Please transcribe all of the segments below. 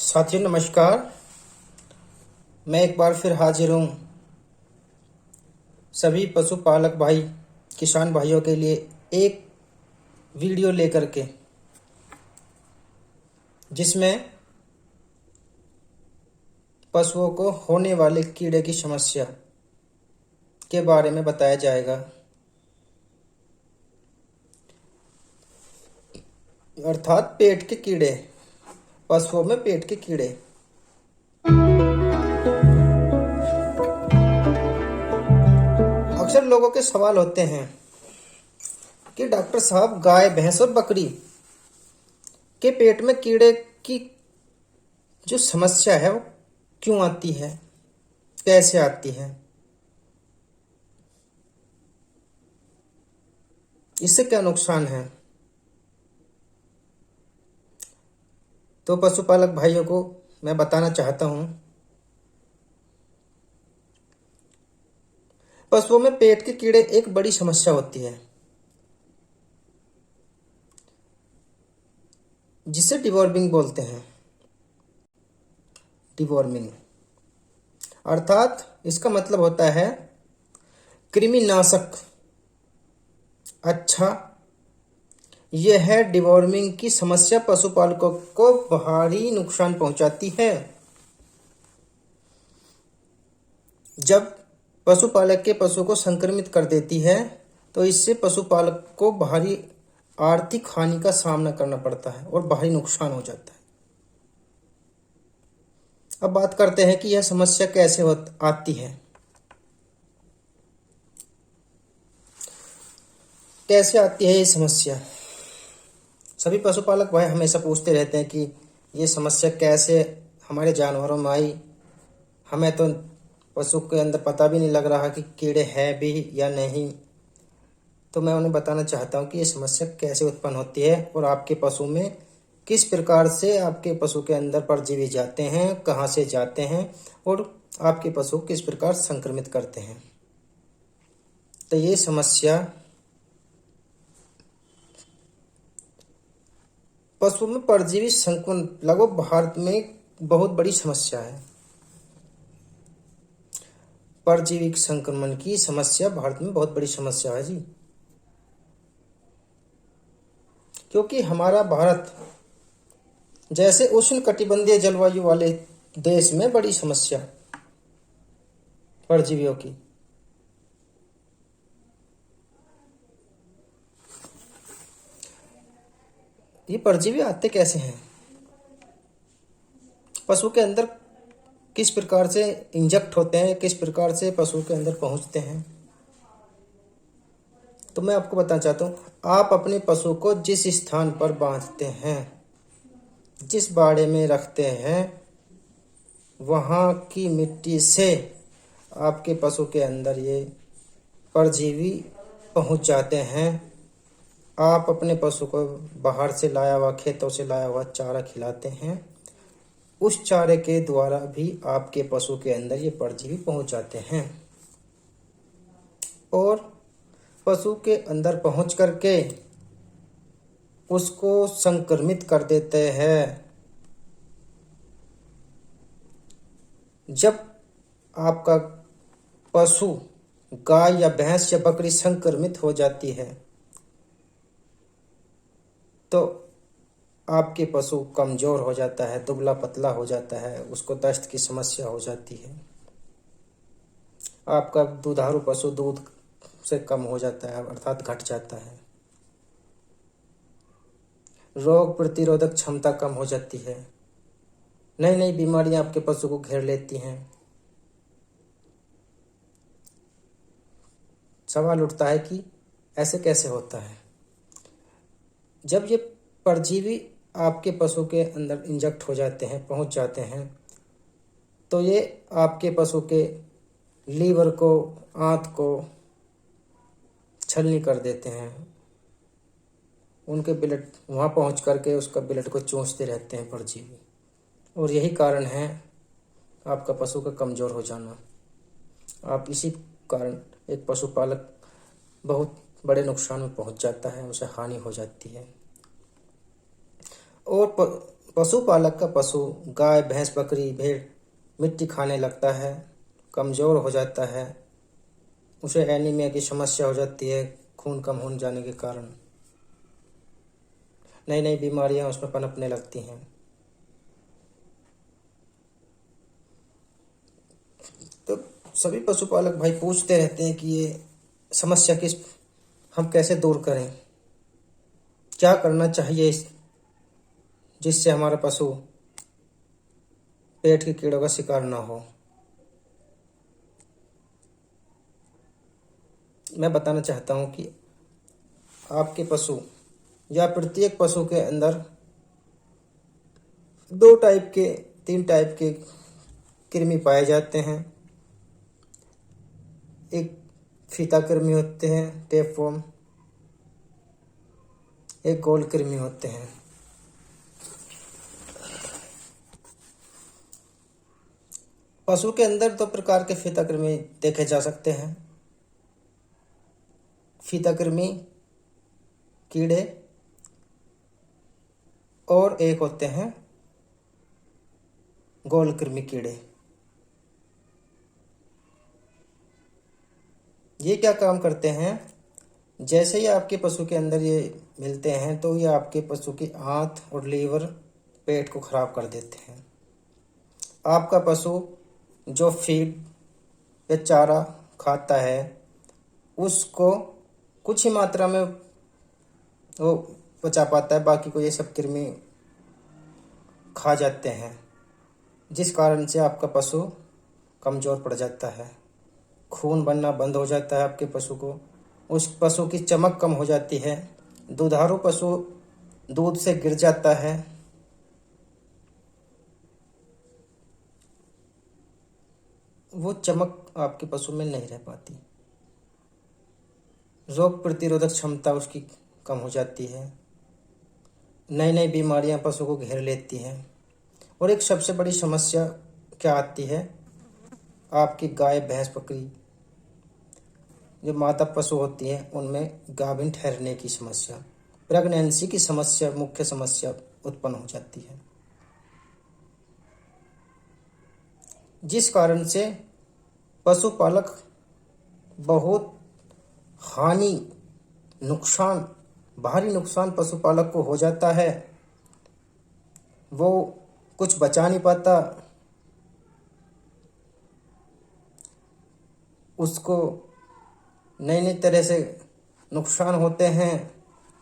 साथियों नमस्कार। मैं एक बार फिर हाजिर हूँ सभी पशुपालक भाई किसान भाइयों के लिए एक वीडियो लेकर के, जिसमें पशुओं को होने वाले कीड़े की समस्या के बारे में बताया जाएगा। अर्थात पेट के कीड़े, पशुओं में पेट के कीड़े। अक्सर लोगों के सवाल होते हैं कि डॉक्टर साहब, गाय भैंस और बकरी के पेट में कीड़े की जो समस्या है वो क्यों आती है, कैसे आती है, इससे क्या नुकसान है। तो पशुपालक भाइयों को मैं बताना चाहता हूं, पशुओं में पेट के कीड़े एक बड़ी समस्या होती है, जिसे डिवॉर्मिंग बोलते हैं। डिवॉर्मिंग अर्थात इसका मतलब होता है कृमिनाशक। अच्छा, यह है डिवॉर्मिंग की समस्या पशुपालकों को भारी नुकसान पहुंचाती है। जब पशुपालक के पशु को संक्रमित कर देती है तो इससे पशुपालक को भारी आर्थिक हानि का सामना करना पड़ता है और भारी नुकसान हो जाता है। अब बात करते हैं कि यह समस्या कैसे आती है। कैसे आती है ये समस्या? सभी पशुपालक भाई हमेशा पूछते रहते हैं कि ये समस्या कैसे हमारे जानवरों में आई। हमें तो पशु के अंदर पता भी नहीं लग रहा कि कीड़े हैं भी या नहीं। तो मैं उन्हें बताना चाहता हूँ कि ये समस्या कैसे उत्पन्न होती है और आपके पशु में किस प्रकार से आपके पशु के अंदर परजीवी जाते हैं, कहाँ से जाते हैं और आपके पशु किस प्रकार संक्रमित करते हैं। तो ये समस्या पशु में परजीवी संक्रमण लगभग भारत में बहुत बड़ी समस्या है। परजीवी संक्रमण की समस्या भारत में बहुत बड़ी समस्या है जी, क्योंकि हमारा भारत जैसे उष्ण कटिबंधीय जलवायु वाले देश में बड़ी समस्या परजीवियों की। ये परजीवी आते कैसे हैं, पशु के अंदर किस प्रकार से इंजेक्ट होते हैं, किस प्रकार से पशु के अंदर पहुंचते हैं, तो मैं आपको बताना चाहता हूँ। आप अपने पशु को जिस स्थान पर बांधते हैं, जिस बाड़े में रखते हैं, वहाँ की मिट्टी से आपके पशु के अंदर ये परजीवी पहुंच जाते हैं। आप अपने पशु को बाहर से लाया हुआ, खेतों से लाया हुआ चारा खिलाते हैं, उस चारे के द्वारा भी आपके पशु के अंदर ये परजीवी पहुंच जाते हैं और पशु के अंदर पहुंच करके उसको संक्रमित कर देते हैं। जब आपका पशु गाय या भैंस या बकरी संक्रमित हो जाती है तो आपके पशु कमजोर हो जाता है, दुबला पतला हो जाता है, उसको दस्त की समस्या हो जाती है। आपका दुधारू पशु दूध से कम हो जाता है, अर्थात घट जाता है। रोग प्रतिरोधक क्षमता कम हो जाती है, नई नई बीमारियां आपके पशु को घेर लेती हैं। सवाल उठता है कि ऐसे कैसे होता है। जब ये परजीवी आपके पशु के अंदर इंजेक्ट हो जाते हैं, पहुंच जाते हैं, तो ये आपके पशु के लीवर को, आंत को छलनी कर देते हैं। उनके ब्लड वहाँ पहुँच करके उसका ब्लड को चूसते रहते हैं परजीवी, और यही कारण है आपका पशु का कमज़ोर हो जाना। आप इसी कारण एक पशुपालक बहुत बड़े नुकसान में पहुँच जाता है, उसे हानि हो जाती है। और पशुपालक का पशु गाय भैंस बकरी भेड़ मिट्टी खाने लगता है, कमज़ोर हो जाता है, उसे एनीमिया की समस्या हो जाती है खून कम हो जाने के कारण, नई नई बीमारियां उसमें पनपने लगती हैं। तो सभी पशुपालक भाई पूछते रहते हैं कि ये समस्या किस हम कैसे दूर करें, क्या करना चाहिए जिससे हमारा पशु पेट के कीड़ों का शिकार ना हो। मैं बताना चाहता हूँ कि आपके पशु या प्रत्येक पशु के अंदर 3 टाइप के कृमि पाए जाते हैं। एक फीता कृमि होते हैं, टेपवर्म, एक गोल कृमि होते हैं। पशु के अंदर 2 प्रकार के फीता कृमि देखे जा सकते हैं, फीता कृमि कीड़े और एक होते हैं गोल कृमि कीड़े। ये क्या काम करते हैं, जैसे ही आपके पशु के अंदर ये मिलते हैं तो ये आपके पशु की आंत और लीवर पेट को खराब कर देते हैं। आपका पशु जो फीड या चारा खाता है उसको कुछ ही मात्रा में वो पचा पाता है, बाकी को ये सब कृमि खा जाते हैं, जिस कारण से आपका पशु कमज़ोर पड़ जाता है, खून बनना बंद हो जाता है आपके पशु को, उस पशु की चमक कम हो जाती है, दुधारू पशु दूध से गिर जाता है, वो चमक आपके पशु में नहीं रह पाती, रोग प्रतिरोधक क्षमता उसकी कम हो जाती है, नई नई बीमारियां पशु को घेर लेती हैं। और एक सबसे बड़ी समस्या क्या आती है, आपकी गाय भैंस बकरी जो माता पशु होती हैं उनमें गाभिन ठहरने की समस्या, प्रेगनेंसी की समस्या, मुख्य समस्या उत्पन्न हो जाती है, जिस कारण से पशुपालक बहुत हानि, नुकसान, भारी नुकसान पशुपालक को हो जाता है। वो कुछ बचा नहीं पाता, उसको नई नई तरह से नुकसान होते हैं,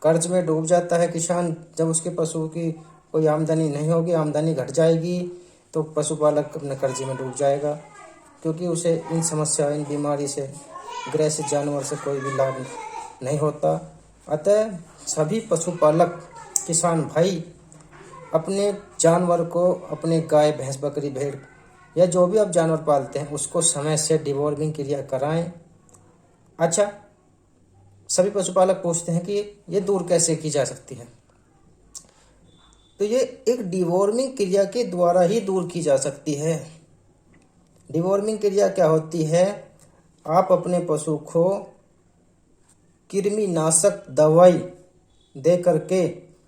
कर्ज में डूब जाता है किसान। जब उसके पशु की कोई आमदनी नहीं होगी, आमदनी घट जाएगी तो पशुपालक अपने कर्जे में डूब जाएगा, क्योंकि उसे इन समस्याओं, इन बीमारी से ग्रसित जानवर से कोई भी लाभ नहीं होता। अतः सभी पशुपालक किसान भाई अपने जानवर को, अपने गाय भैंस बकरी भेड़ या जो भी आप जानवर पालते हैं उसको समय से डिवॉर्मिंग क्रिया कराएं। अच्छा, सभी पशुपालक पूछते हैं कि ये दूर कैसे की जा सकती है, तो ये एक डिवॉर्मिंग क्रिया के द्वारा ही दूर की जा सकती है। डिवॉर्मिंग क्रिया क्या होती है, आप अपने पशु को कृमिनाशक दवाई दे करके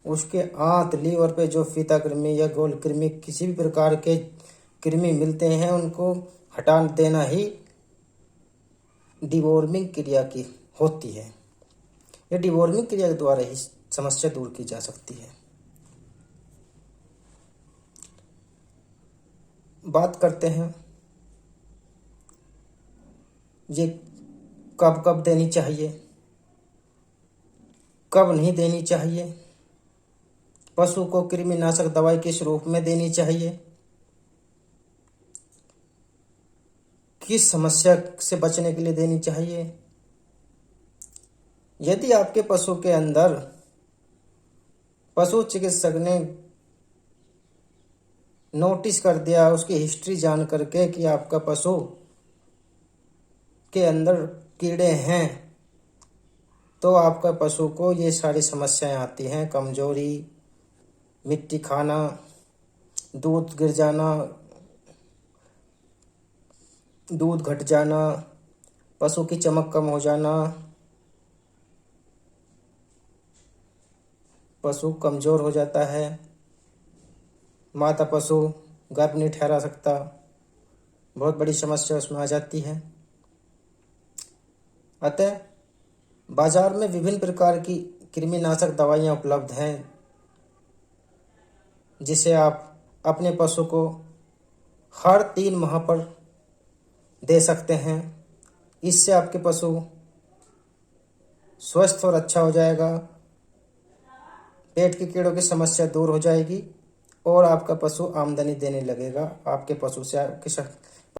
उसके आंत लीवर पे जो फीता कृमि या गोल कृमि किसी भी प्रकार के कृमि मिलते हैं उनको हटा देना ही डिवॉर्मिंग क्रिया की होती है। यह डिवॉर्मिंग क्रिया के द्वारा ही समस्या दूर की जा सकती है। बात करते हैं ये कब कब देनी चाहिए, कब नहीं देनी चाहिए, पशु को कृमिनाशक दवाई किस रूप में देनी चाहिए, किस समस्या से बचने के लिए देनी चाहिए। यदि आपके पशु के अंदर पशु चिकित्सक ने नोटिस कर दिया, उसकी हिस्ट्री जान करके कि आपका पशु के अंदर कीड़े हैं, तो आपका पशु को ये सारी समस्याएं आती हैं, कमजोरी, मिट्टी खाना, दूध गिर जाना, दूध घट जाना, पशु की चमक कम हो जाना, पशु कमजोर हो जाता है, माता पशु गर्भ नहीं ठहरा सकता, बहुत बड़ी समस्या उसमें आ जाती है। अतः बाजार में विभिन्न प्रकार की कृमिनाशक दवाइयाँ उपलब्ध हैं, जिसे आप अपने पशु को हर 3 माह पर दे सकते हैं। इससे आपके पशु स्वस्थ और अच्छा हो जाएगा, पेट के कीड़ों की समस्या दूर हो जाएगी और आपका पशु आमदनी देने लगेगा। आपके पशु से आपकी